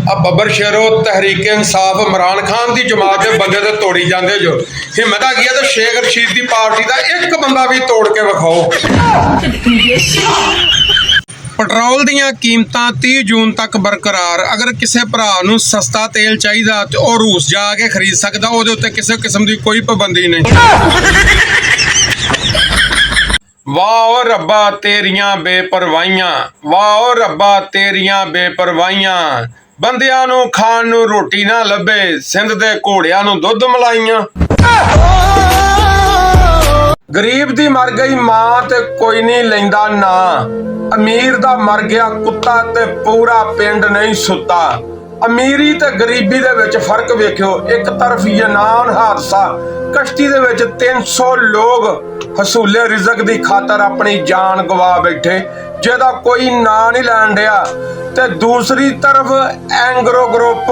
ਬੱਬਰ ਸ਼ੇਰੋ तहरीक इंसाफ इमरान खान की जमात के बंदे तो तोड़ी जाते जो हिम्मत आ गई तो शेख रशीद की पार्टी का एक बंदा भी तोड़ के विखाओ। पेट्रोल दीयां कीमतां 30 जून तक बरकरार। अगर किसी भरा नूं सस्ता तेल चाहिदा ते ओह रूस जाके खरीद सकदा, ओहदे उत्ते किसी किस्म की कोई पाबंदी नहीं। वाह रब्बा तेरियां बेपरवाहियां, वाह रब्बा तेरियां बेपरवाहियां, बंदियां नूं खाण नूं रोटी ना लभे, सिंध दे घोड़ियां नूं दुध मलाइयां। गरीब दी मर गई मां ते कोई नहीं लैंदा ना, अमीर दा मर गया कुत्ता ते पूरा पिंड नहीं सुता। अमीरी ते गरीबी दे विच फर्क वेखियो। एक तरफ यनान हादसा, कश्ती दे विच 300 लोग हसूले रिजक दी खातर अपनी जान गवा बैठे जेदा कोई ना नहीं लैन दिया, ते दूसरी तरफ एंग्रो ग्रुप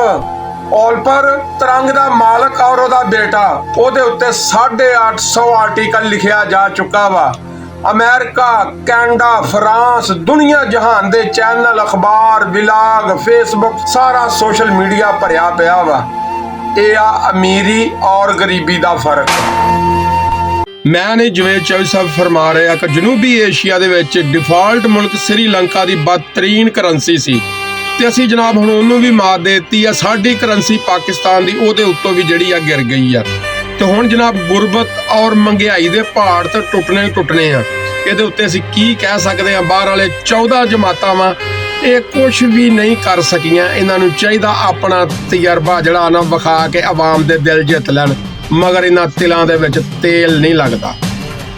ओलपर तरंग दा मालक और ओदा बेटा, ओदे उत्ते 850 आर्टिकल लिखिया जा चुका वा। अमेरिका, कैनेडा, फ्रांस, दुनिया जहान दे चैनल, अखबार, विलाग, फेसबुक, सारा सोशल मीडिया भरिया पिया वा। यह आ अमीरी और गरीबी दा फर्क। मैं नहीं जवेद चौधरी साहब फरमा रहा कि जनूबी एशिया दे विच डिफाल्ट मुल्क श्रीलंका की बदतरीन करंसी सी ते असीं जनाब हुण उहनूं भी मात देती आ। साडी करंसी पाकिस्तान दी ओहदे उत्तों भी जिहड़ी आ गिर गई आ ते हुण जनाब गुरबत और महंगाई दे पहाड़ तो टुटने ही टुटने आ। इहदे उत्ते असीं की कह सकदे आ। बाहर वाले 14 जमातां वा ये कुछ भी नहीं कर सकियां। इन्हां नूं चाहीदा अपना तजर्बा जिहड़ा ना विखा के आवाम दे दिल जित लैण, मगर इन्हां तिलां दे विच तेल नहीं लगदा।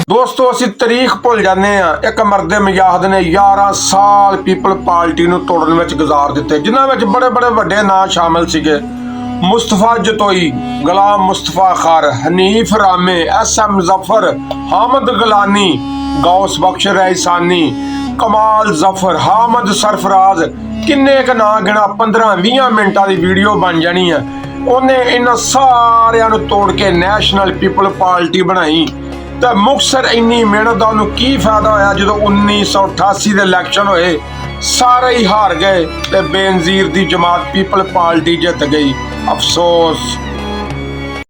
दोस्तों असीं तारीख भुल जाने आ। एक मर्दे मुजाहिद ने 11 साल पीपल पार्टी नूं तोड़न विच गुजार दित्ते, जिन्हां विच बड़े बड़े वड्डे नां शामिल सीगे। मुस्तफा जतोई, गुलाम मुस्तफा खार, हनीफ रामे, SM जफर, हामद गलानी, गौस बख्श रईसानी, कमाल जफर, हामद सरफराज, किन्ने क नां गिना 15-20 मिनटां दी वीडियो बन जानी है। उन्हें इन्हां सारियां नूं तोड़ के नैशनल पीपल पार्टी बनाई ते मुक्तसर इन्नी मेहनत दा उहनूं की फायदा होया जदों 1988 दे इलैक्शन होए, सारे ही हार गए ते बेनजीर दी जमात पीपल पार्टी जित गई। अफसोस।